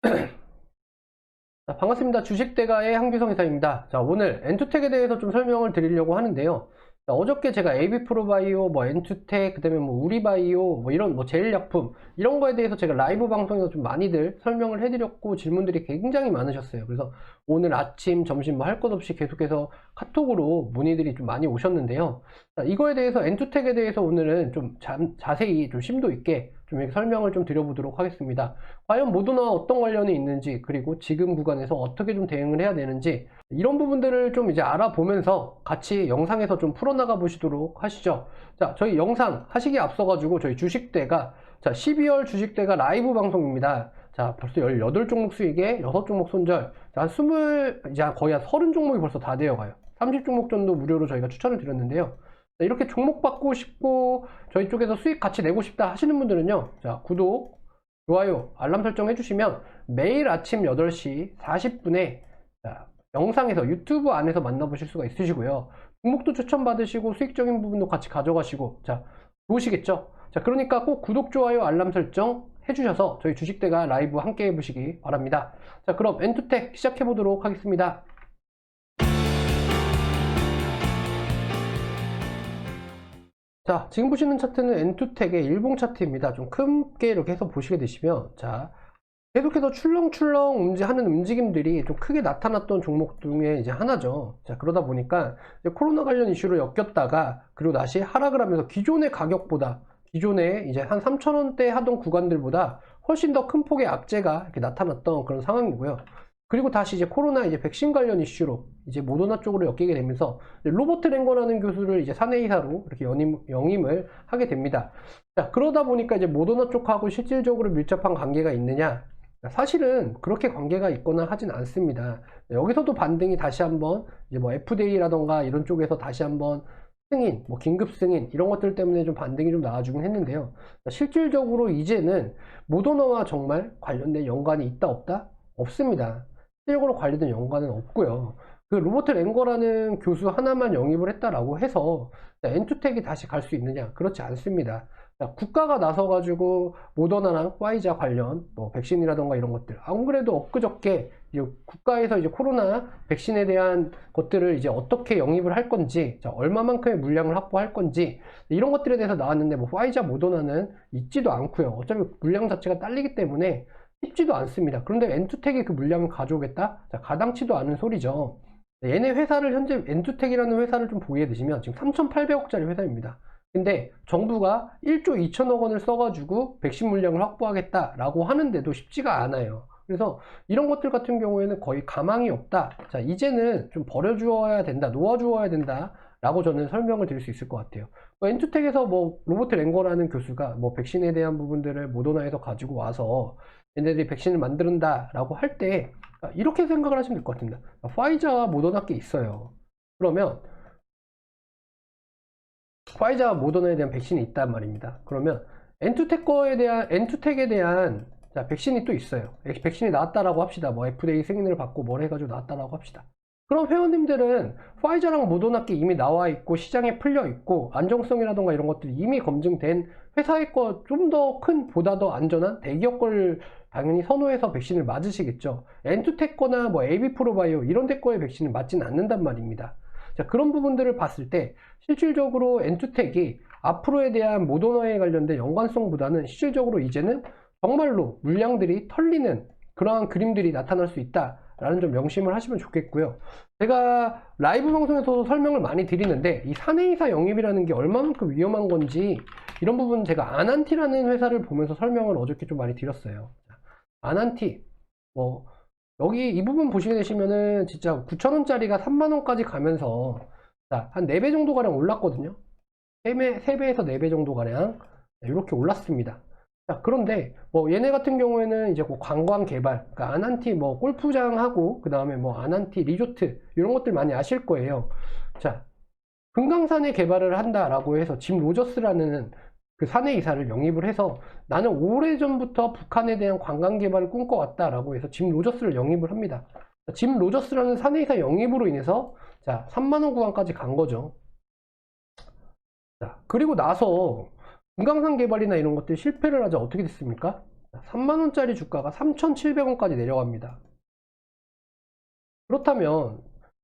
자, 반갑습니다. 주식대가의 한규성 이사입니다. 자, 오늘 엔투텍에 대해서 좀 설명을 드리려고 하는데요. 자, 어저께 제가 AB프로바이오, 엔투텍, 그 다음에 우리바이오, 이런 제일약품, 이런 거에 대해서 제가 라이브 방송에서 좀 많이들 설명을 해드렸고 질문들이 굉장히 많으셨어요. 그래서 오늘 아침, 점심 할 것 없이 계속해서 카톡으로 문의들이 좀 많이 오셨는데요. 자, 이거에 대해서 엔투텍에 대해서 오늘은 좀 자세히 좀 심도 있게 좀 이렇게 설명을 좀 드려보도록 하겠습니다. 과연 모더나와 어떤 관련이 있는지, 그리고 지금 구간에서 어떻게 좀 대응을 해야 되는지, 이런 부분들을 좀 이제 알아보면서 같이 영상에서 좀 풀어나가 보시도록 하시죠. 자, 저희 영상 하시기에 앞서가지고 저희 주식대가, 자, 12월 주식대가 라이브 방송입니다. 자, 벌써 18종목 수익에 6종목 손절, 자, 이제 거의 한 30종목이 벌써 다 되어가요. 30종목 정도 무료로 저희가 추천을 드렸는데요. 자, 이렇게 종목 받고 싶고 저희 쪽에서 수익 같이 내고 싶다 하시는 분들은요, 자, 구독, 좋아요, 알람 설정 해주시면 매일 아침 8시 40분에 영상에서 유튜브 안에서 만나보실 수가 있으시고요. 종목도 추천받으시고 수익적인 부분도 같이 가져가시고, 자, 좋으시겠죠? 자, 그러니까 꼭 구독, 좋아요, 알람 설정 해주셔서 저희 주식대가 라이브 함께 해보시기 바랍니다. 자, 그럼 엔투텍 시작해보도록 하겠습니다. 자, 지금 보시는 차트는 엔투텍의 일봉 차트입니다. 좀 크게 이렇게 해서 보시게 되시면, 자, 계속해서 출렁출렁 하는 움직임들이 좀 크게 나타났던 종목 중에 이제 하나죠. 자, 그러다 보니까 코로나 관련 이슈로 엮였다가, 그리고 다시 하락을 하면서 기존의 가격보다, 기존에 이제 한 3,000원대 하던 구간들보다 훨씬 더 큰 폭의 악재가 이렇게 나타났던 그런 상황이고요. 그리고 다시 이제 코로나 이제 백신 관련 이슈로 이제 모더나 쪽으로 엮이게 되면서 로버트 랭거라는 교수를 이제 사내이사로 이렇게 영임을 하게 됩니다. 자, 그러다 보니까 이제 모더나 쪽하고 실질적으로 밀접한 관계가 있느냐? 사실은 그렇게 관계가 있거나 하진 않습니다. 여기서도 반등이 다시 한번 이제 FDA라던가 이런 쪽에서 다시 한번 승인, 긴급 승인 이런 것들 때문에 좀 반등이 좀 나와주긴 했는데요. 실질적으로 이제는 모더나와 정말 관련된 연관이 있다 없다? 없습니다. 실질적으로 관련된 연관은 없고요. 그 로버트 랭거라는 교수 하나만 영입을 했다라고 해서 엔투텍이 다시 갈 수 있느냐? 그렇지 않습니다. 국가가 나서가지고 모더나랑 화이자 관련 백신이라던가 이런 것들, 안 그래도 엊그저께 국가에서 이제 코로나 백신에 대한 것들을 이제 어떻게 영입을 할 건지, 자, 얼마만큼의 물량을 확보할 건지 이런 것들에 대해서 나왔는데 화이자 모더나는 있지도 않고요. 어차피 물량 자체가 딸리기 때문에 쉽지도 않습니다. 그런데 엔투텍이 그 물량을 가져오겠다? 자, 가당치도 않은 소리죠. 얘네 회사를 현재 엔투텍이라는 회사를 좀 보게 되시면 지금 3,800억짜리 회사입니다. 근데 정부가 1조 2천억 원을 써가지고 백신 물량을 확보하겠다라고 하는데도 쉽지가 않아요. 그래서 이런 것들 같은 경우에는 거의 가망이 없다. 자, 이제는 좀 버려주어야 된다, 놓아주어야 된다 라고 저는 설명을 드릴 수 있을 것 같아요. 엔투텍에서 로버트 랭거라는 교수가 백신에 대한 부분들을 모더나에서 가지고 와서 얘네들이 백신을 만든다 라고 할 때 이렇게 생각을 하시면 될 것 같습니다. 화이자와 모더나 게 있어요. 그러면 화이자와 모더나에 대한 백신이 있단 말입니다. 그러면 엔투텍에 대한 자, 백신이 또 있어요. 백신이 나왔다라고 합시다. FDA 승인을 받고 뭘 해가지고 나왔다라고 합시다. 그럼 회원님들은 화이자랑 모더나 게 이미 나와 있고 시장에 풀려 있고 안정성이라던가 이런 것들이 이미 검증된 회사의 거 좀 더 큰 보다 더 안전한 대기업 걸 당연히 선호해서 백신을 맞으시겠죠. 엔투텍 거나 AB프로바이오 이런 데 거의 백신을 맞지는 않는단 말입니다. 자, 그런 부분들을 봤을 때 실질적으로 엔투텍이 앞으로에 대한 모더나에 관련된 연관성보다는 실질적으로 이제는 정말로 물량들이 털리는 그러한 그림들이 나타날 수 있다라는 점 명심을 하시면 좋겠고요. 제가 라이브 방송에서도 설명을 많이 드리는데 이 사내이사 영입이라는 게 얼마만큼 위험한 건지 이런 부분 제가 아난티라는 회사를 보면서 설명을 어저께 좀 많이 드렸어요. 아난티 여기 이 부분 보시게 되시면은 진짜 9,000원짜리가 3만원까지 가면서 자, 한 4배 정도 가량 올랐거든요. 3배에서 4배 정도 가량 이렇게 올랐습니다. 자, 그런데 얘네 같은 경우에는 이제 관광 개발, 그러니까 아난티 골프장하고 그 다음에 아난티 리조트 이런 것들 많이 아실 거예요. 자, 금강산에 개발을 한다라고 해서 짐 로저스라는 그 사내이사를 영입을 해서 나는 오래전부터 북한에 대한 관광 개발을 꿈꿔왔다라고 해서 짐 로저스를 영입을 합니다. 짐 로저스라는 사내이사 영입으로 인해서 자, 3만원 구간까지 간 거죠. 자, 그리고 나서 금강산 개발이나 이런 것들이 실패를 하자 어떻게 됐습니까? 3만원짜리 주가가 3,700원까지 내려갑니다. 그렇다면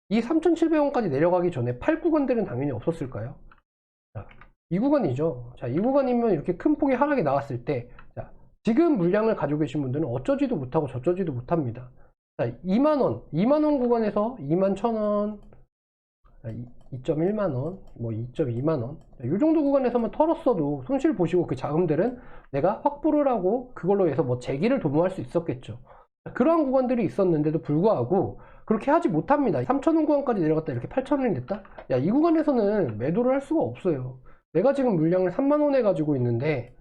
이 3,700원까지 내려가기 전에 팔 구간들은 당연히 없었을까요? 자, 이 구간이죠. 자, 이 구간이면 이렇게 큰 폭의 하락이 나왔을 때, 자, 지금 물량을 가지고 계신 분들은 어쩌지도 못하고 저쩌지도 못합니다. 자, 2만원, 2만원 구간에서 21,000원, 2.1만원, 뭐 2.2만원, 이 정도 구간에서만 털었어도 손실 보시고 그 자금들은 내가 확보를 하고 그걸로 해서 뭐 재기를 도모할 수 있었겠죠. 그러한 구간들이 있었는데도 불구하고 그렇게 하지 못합니다. 3,000원 구간까지 내려갔다 이렇게 8,000원이 됐다? 야, 이 구간에서는 매도를 할 수가 없어요. 내가 지금 물량을 3만원에 가지고 있는데,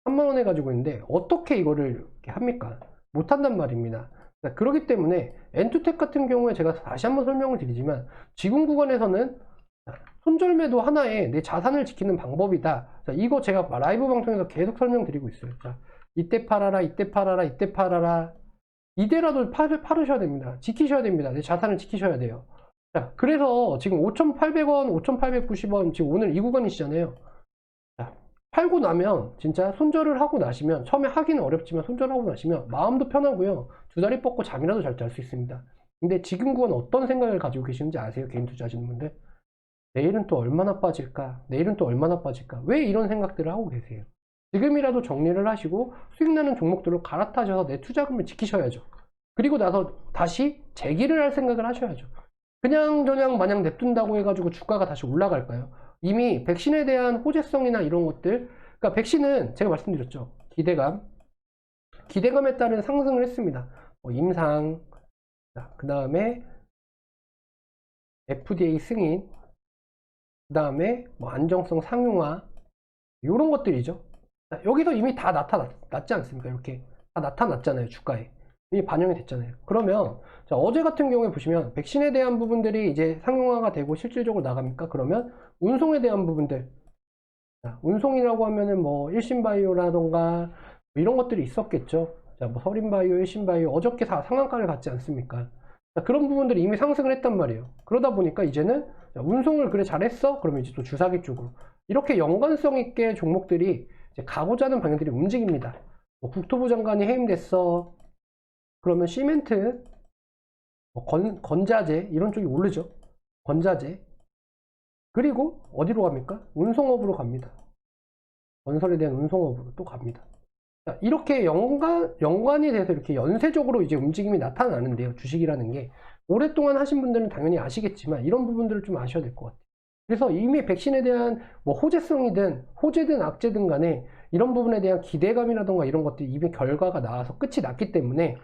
3만원에 가지고 있는데, 어떻게 이거를 이렇게 합니까? 못한단 말입니다. 그렇기 때문에, 엔투텍 같은 경우에 제가 다시 한번 설명을 드리지만, 지금 구간에서는 손절 매도 하나에 내 자산을 지키는 방법이다. 자, 이거 제가 라이브 방송에서 계속 설명드리고 있어요. 자, 이때 팔아라, 이때 팔아라, 이때 팔아라. 이대라도 팔으셔야 됩니다. 지키셔야 됩니다. 내 자산을 지키셔야 돼요. 자, 그래서 지금 5,800원, 5,890원, 지금 오늘 이 구간이시잖아요. 자, 팔고 나면 진짜 손절을 하고 나시면, 처음에 하기는 어렵지만 손절하고 나시면 마음도 편하고요. 두 다리 뻗고 잠이라도 잘 잘 수 있습니다. 근데 지금 구간 어떤 생각을 가지고 계시는지 아세요? 개인 투자하시는 분들? 내일은 또 얼마나 빠질까? 내일은 또 얼마나 빠질까? 왜 이런 생각들을 하고 계세요? 지금이라도 정리를 하시고 수익 나는 종목들로 갈아타셔서 내 투자금을 지키셔야죠. 그리고 나서 다시 재기를 할 생각을 하셔야죠. 그냥 마냥 냅둔다고 해가지고 주가가 다시 올라갈까요? 이미 백신에 대한 호재성이나 이런 것들, 그러니까 백신은 제가 말씀드렸죠. 기대감에 따른 상승을 했습니다. 임상, 그 다음에 FDA 승인, 그 다음에 안정성 상용화, 이런 것들이죠. 여기서 이미 다 나타났지 않습니까? 이렇게 다 나타났잖아요. 주가에 이미 반영이 됐잖아요. 그러면 자, 어제 같은 경우에 보시면 백신에 대한 부분들이 이제 상용화가 되고 실질적으로 나갑니까? 그러면 운송에 대한 부분들, 자, 운송이라고 하면은 뭐 일신바이오라던가 뭐 이런 것들이 있었겠죠. 자, 뭐 서린바이오, 일신바이오 어저께 다 상한가를 갔지 않습니까? 자, 그런 부분들이 이미 상승을 했단 말이에요. 그러다 보니까 이제는 자, 운송을 그래 잘했어? 그러면 이제 또 주사기 쪽으로 이렇게 연관성 있게 종목들이 이제 가고자 하는 방향들이 움직입니다. 뭐 국토부 장관이 해임됐어. 그러면 시멘트, 뭐 건자재 이런 쪽이 오르죠. 건자재. 그리고 어디로 갑니까? 운송업으로 갑니다. 건설에 대한 운송업으로 또 갑니다. 자, 이렇게 연관이 돼서 이렇게 연쇄적으로 이제 움직임이 나타나는데요. 주식이라는 게 오랫동안 하신 분들은 당연히 아시겠지만 이런 부분들을 좀 아셔야 될 것 같아요. 그래서 이미 백신에 대한 뭐 호재성이든 호재든 악재든 간에 이런 부분에 대한 기대감이라던가 이런 것들이 이미 결과가 나와서 끝이 났기 때문에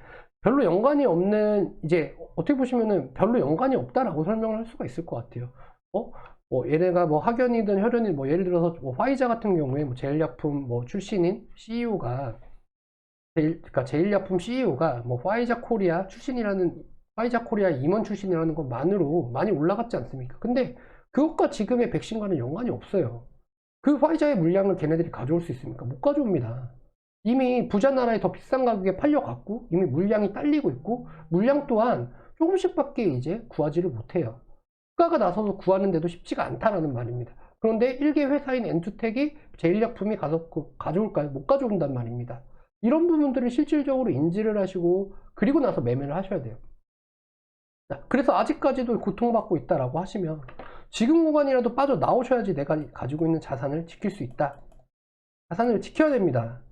별로 연관이 없는, 이제 어떻게 보시면은 별로 연관이 없다라고 설명을 할 수가 있을 것 같아요. 뭐 얘네가 뭐 학연이든 혈연이든 뭐 예를 들어서 뭐 화이자 같은 경우에 뭐 제일약품 뭐 출신인 CEO가 그러니까 제일약품 CEO가 뭐 화이자 코리아 출신이라는, 화이자 코리아 임원 출신이라는 것만으로 많이 올라갔지 않습니까? 근데 그것과 지금의 백신과는 연관이 없어요. 그 화이자의 물량을 걔네들이 가져올 수 있습니까? 못 가져옵니다. 이미 부자 나라에 더 비싼 가격에 팔려갔고 이미 물량이 딸리고 있고 물량 또한 조금씩밖에 이제 구하지를 못해요. 국가가 나서서 구하는데도 쉽지가 않다라는 말입니다. 그런데 일개 회사인 엔투텍이 제일약품이 가서 가져올까요? 못 가져온단 말입니다. 이런 부분들을 실질적으로 인지를 하시고 그리고 나서 매매를 하셔야 돼요. 그래서 아직까지도 고통받고 있다라고 하시면 지금 구간이라도 빠져나오셔야지 내가 가지고 있는 자산을 지킬 수 있다. 자산을 지켜야 됩니다.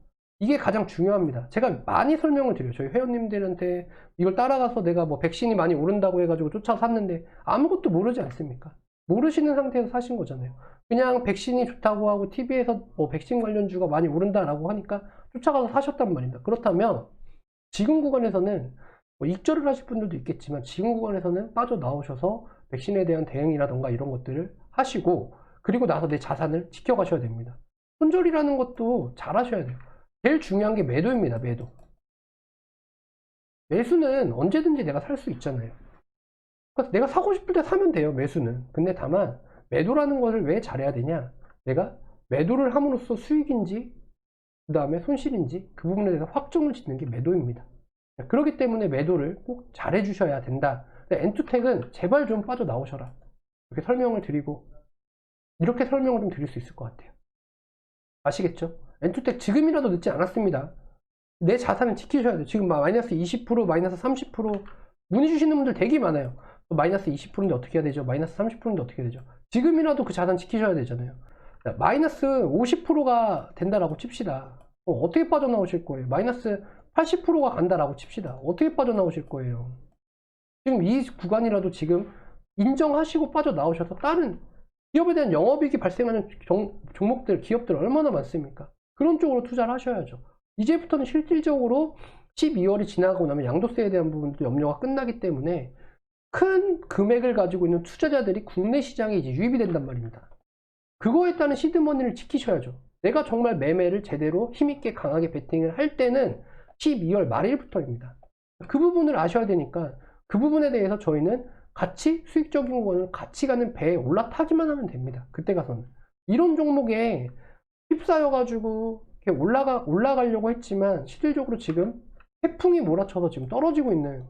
이게 가장 중요합니다. 제가 많이 설명을 드려요. 저희 회원님들한테 이걸 따라가서 내가 뭐 백신이 많이 오른다고 해가지고 쫓아서 샀는데 아무것도 모르지 않습니까? 모르시는 상태에서 사신 거잖아요. 그냥 백신이 좋다고 하고 TV에서 뭐 백신 관련주가 많이 오른다라고 하니까 쫓아가서 사셨단 말입니다. 그렇다면 지금 구간에서는 뭐 익절을 하실 분들도 있겠지만 지금 구간에서는 빠져나오셔서 백신에 대한 대응이라던가 이런 것들을 하시고 그리고 나서 내 자산을 지켜가셔야 됩니다. 손절이라는 것도 잘 하셔야 돼요. 제일 중요한 게 매도입니다. 매도. 매수는 언제든지 내가 살 수 있잖아요. 그래서 내가 사고 싶을 때 사면 돼요. 매수는. 근데 다만 매도라는 것을 왜 잘해야 되냐, 내가 매도를 함으로써 수익인지 그 다음에 손실인지 그 부분에 대해서 확정을 짓는 게 매도입니다. 그렇기 때문에 매도를 꼭 잘해 주셔야 된다. 엔투텍은 제발 좀 빠져나오셔라, 이렇게 설명을 드리고, 이렇게 설명을 좀 드릴 수 있을 것 같아요. 아시겠죠? 엔투텍 지금이라도 늦지 않았습니다. 내 자산을 지키셔야 돼요. 지금 마이너스 20%, 마이너스 30% 문의 주시는 분들 되게 많아요. 마이너스 20%인데 어떻게 해야 되죠? 마이너스 30%인데 어떻게 해야 되죠? 지금이라도 그 자산 지키셔야 되잖아요. 마이너스 50%가 된다라고 칩시다. 어떻게 빠져나오실 거예요? 마이너스 80%가 간다라고 칩시다. 어떻게 빠져나오실 거예요? 지금 이 구간이라도 지금 인정하시고 빠져나오셔서 다른 기업에 대한 영업이익이 발생하는 종목들, 기업들 얼마나 많습니까? 그런 쪽으로 투자를 하셔야죠. 이제부터는 실질적으로 12월이 지나고 나면 양도세에 대한 부분도 염려가 끝나기 때문에 큰 금액을 가지고 있는 투자자들이 국내 시장에 이제 유입이 된단 말입니다. 그거에 따른 시드머니를 지키셔야죠. 내가 정말 매매를 제대로 힘있게 강하게 베팅을 할 때는 12월 말일부터입니다. 그 부분을 아셔야 되니까 그 부분에 대해서 저희는 같이 수익적인 거는 같이 가는 배에 올라타기만 하면 됩니다. 그때 가서는. 이런 종목에 휩싸여가지고 올라가려고 했지만 실질적으로 지금 태풍이 몰아쳐서 지금 떨어지고 있는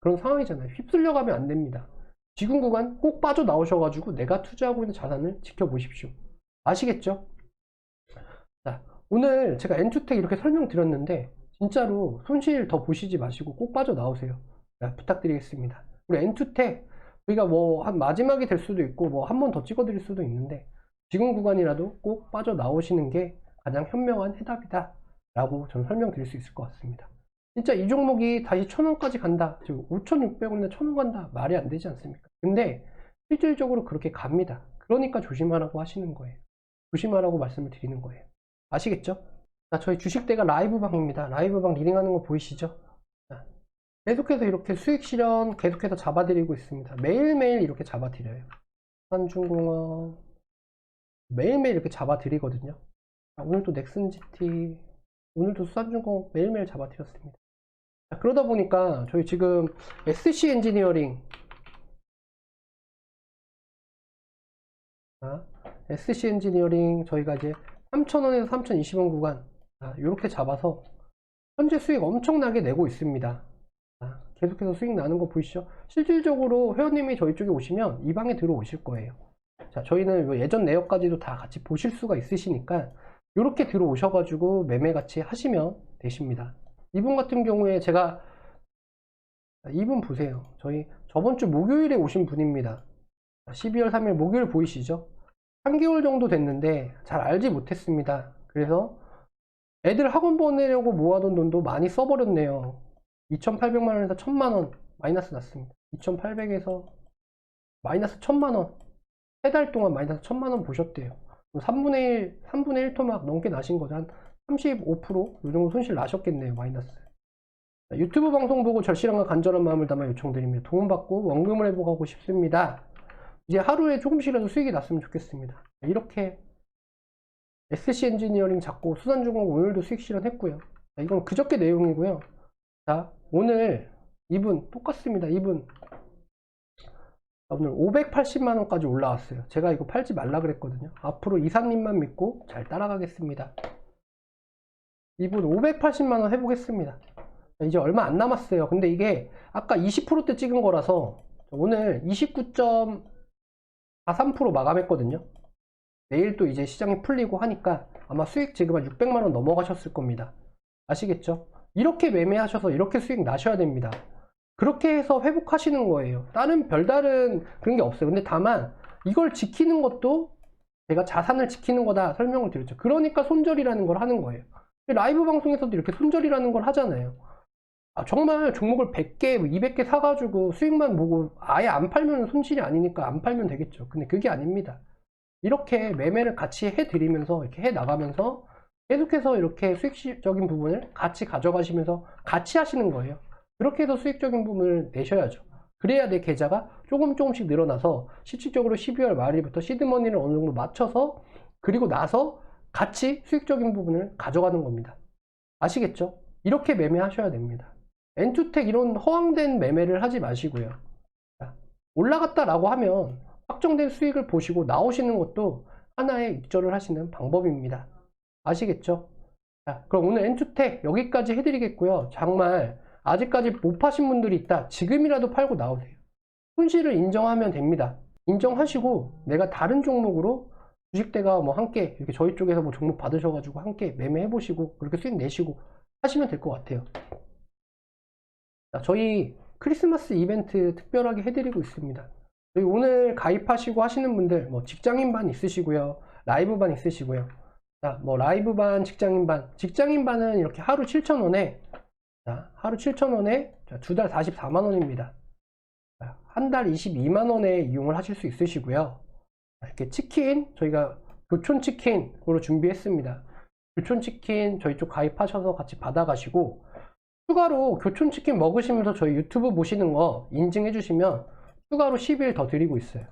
그런 상황이잖아요. 휩쓸려 가면 안 됩니다. 지금 구간 꼭 빠져나오셔가지고 내가 투자하고 있는 자산을 지켜보십시오. 아시겠죠? 자, 오늘 제가 엔투텍 이렇게 설명드렸는데 진짜로 손실 더 보시지 마시고 꼭 빠져나오세요. 자, 부탁드리겠습니다. 우리 엔투텍 우리가 뭐 한 마지막이 될 수도 있고 뭐 한 번 더 찍어드릴 수도 있는데 지금 구간이라도 꼭 빠져나오시는 게 가장 현명한 해답이다 라고 저는 설명드릴 수 있을 것 같습니다. 진짜 이 종목이 다시 1000원까지 간다, 5,600원에 1000원 간다, 말이 안 되지 않습니까? 근데 실질적으로 그렇게 갑니다. 그러니까 조심하라고 하시는 거예요. 조심하라고 말씀을 드리는 거예요. 아시겠죠? 자, 저희 주식대가 라이브방입니다. 라이브방 리딩하는 거 보이시죠? 자, 계속해서 이렇게 수익 실현 계속해서 잡아드리고 있습니다. 매일매일 이렇게 잡아드려요. 한중공업 매일매일 이렇게 잡아드리거든요. 자, 오늘도 넥슨GT, 오늘도 수산중공업 매일매일 잡아드렸습니다. 자, 그러다 보니까 저희 지금 SC 엔지니어링, SC 엔지니어링 저희가 이제 3,000원에서 3,020원 구간 이렇게 잡아서 현재 수익 엄청나게 내고 있습니다. 계속해서 수익 나는 거 보이시죠? 실질적으로 회원님이 저희 쪽에 오시면 이 방에 들어오실 거예요. 자, 저희는 예전 내역까지도 다 같이 보실 수가 있으시니까 이렇게 들어오셔가지고 매매 같이 하시면 되십니다. 이분 같은 경우에 제가 이분 보세요. 저희 저번주 목요일에 오신 분입니다. 12월 3일 목요일 보이시죠? 3개월 정도 됐는데 잘 알지 못했습니다. 그래서 애들 학원 보내려고 모아둔 돈도 많이 써버렸네요. 2,800만원에서 1,000만원 마이너스 났습니다. 2,800에서 마이너스 1,000만원, 3달 동안 마이너스 1,000만원 보셨대요. 3분의 1 토막 넘게 나신 거죠. 한 35%? 이 정도 손실 나셨겠네요. 마이너스. 유튜브 방송 보고 절실함과 간절한 마음을 담아 요청드립니다. 도움받고 원금을 회복하고 싶습니다. 이제 하루에 조금씩이라도 수익이 났으면 좋겠습니다. 이렇게 SC 엔지니어링 잡고 수산중공업 오늘도 수익 실현했고요. 이건 그저께 내용이고요. 자, 오늘 이분 똑같습니다. 이분 오늘 580만원까지 올라왔어요. 제가 이거 팔지 말라 그랬거든요. 앞으로 이사님만 믿고 잘 따라가겠습니다. 이분 580만원 해보겠습니다. 이제 얼마 안 남았어요. 근데 이게 아까 20%대 찍은 거라서 오늘 29.43% 마감했거든요. 내일 또 이제 시장이 풀리고 하니까 아마 수익 지금 한 600만원 넘어가셨을 겁니다. 아시겠죠? 이렇게 매매하셔서 이렇게 수익 나셔야 됩니다. 그렇게 해서 회복하시는 거예요. 별다른 그런 게 없어요. 근데 다만 이걸 지키는 것도 제가 자산을 지키는 거다 설명을 드렸죠. 그러니까 손절이라는 걸 하는 거예요. 라이브 방송에서도 이렇게 손절이라는 걸 하잖아요. 정말 종목을 100개, 200개 사가지고 수익만 보고 아예 안 팔면 손실이 아니니까 안 팔면 되겠죠. 근데 그게 아닙니다. 이렇게 매매를 같이 해드리면서 이렇게 해나가면서 계속해서 이렇게 수익적인 부분을 같이 가져가시면서 같이 하시는 거예요. 그렇게 해서 수익적인 부분을 내셔야죠. 그래야 내 계좌가 조금씩 늘어나서 실질적으로 12월 말일부터 시드머니를 어느 정도 맞춰서 그리고 나서 같이 수익적인 부분을 가져가는 겁니다. 아시겠죠? 이렇게 매매하셔야 됩니다. 엔투텍 이런 허황된 매매를 하지 마시고요. 올라갔다라고 하면 확정된 수익을 보시고 나오시는 것도 하나의 익절을 하시는 방법입니다. 아시겠죠? 자, 그럼 오늘 엔투텍 여기까지 해드리겠고요. 정말 아직까지 못 파신 분들이 있다. 지금이라도 팔고 나오세요. 손실을 인정하면 됩니다. 인정하시고 내가 다른 종목으로 주식대가 뭐 함께 이렇게 저희 쪽에서 뭐 종목 받으셔가지고 함께 매매해 보시고 그렇게 수익 내시고 하시면 될 것 같아요. 자, 저희 크리스마스 이벤트 특별하게 해드리고 있습니다. 저희 오늘 가입하시고 하시는 분들 뭐 직장인반 있으시고요, 라이브반 있으시고요. 자, 뭐 라이브반, 직장인반은 이렇게 하루 7,000원에 하루 7,000원에 두 달 44만원입니다. 한 달 22만원에 이용을 하실 수 있으시고요. 이렇게 치킨, 저희가 교촌 치킨으로 준비했습니다. 교촌 치킨 저희 쪽 가입하셔서 같이 받아가시고, 추가로 교촌 치킨 먹으시면서 저희 유튜브 보시는 거 인증해 주시면 추가로 10일 더 드리고 있어요.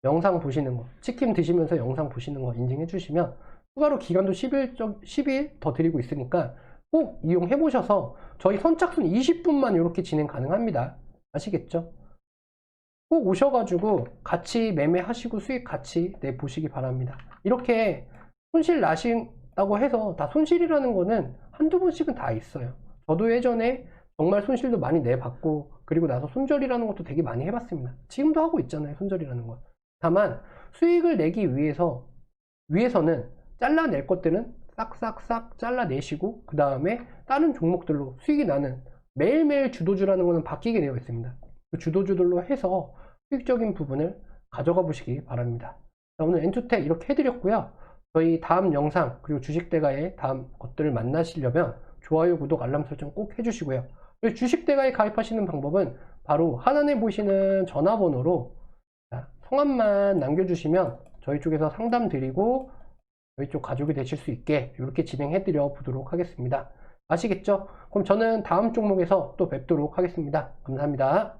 영상 보시는 거, 치킨 드시면서 영상 보시는 거 인증해 주시면 추가로 기간도 10일 더 드리고 있으니까 꼭 이용해 보셔서 저희 선착순 20분만 이렇게 진행 가능합니다. 아시겠죠? 꼭 오셔가지고 같이 매매하시고 수익 같이 내보시기 바랍니다. 이렇게 손실 나신다고 해서 다 손실이라는 거는 한두 번씩은 다 있어요. 저도 예전에 정말 손실도 많이 내봤고, 그리고 나서 손절이라는 것도 되게 많이 해봤습니다. 지금도 하고 있잖아요, 손절이라는 건. 다만 수익을 내기 위해서는 잘라낼 것들은 싹싹싹 잘라내시고, 그 다음에 다른 종목들로 수익이 나는, 매일매일 주도주라는 것은 바뀌게 되어 있습니다. 그 주도주들로 해서 수익적인 부분을 가져가 보시기 바랍니다. 자, 오늘 엔투텍 이렇게 해드렸고요. 저희 다음 영상, 그리고 주식대가의 다음 것들을 만나시려면 좋아요, 구독, 알람 설정 꼭 해주시고요. 주식대가에 가입하시는 방법은 바로 하단에 보시는 전화번호로 성함만 남겨주시면 저희 쪽에서 상담 드리고 저희 쪽 가족이 되실 수 있게 이렇게 진행해 드려 보도록 하겠습니다. 아시겠죠? 그럼 저는 다음 종목에서 또 뵙도록 하겠습니다. 감사합니다.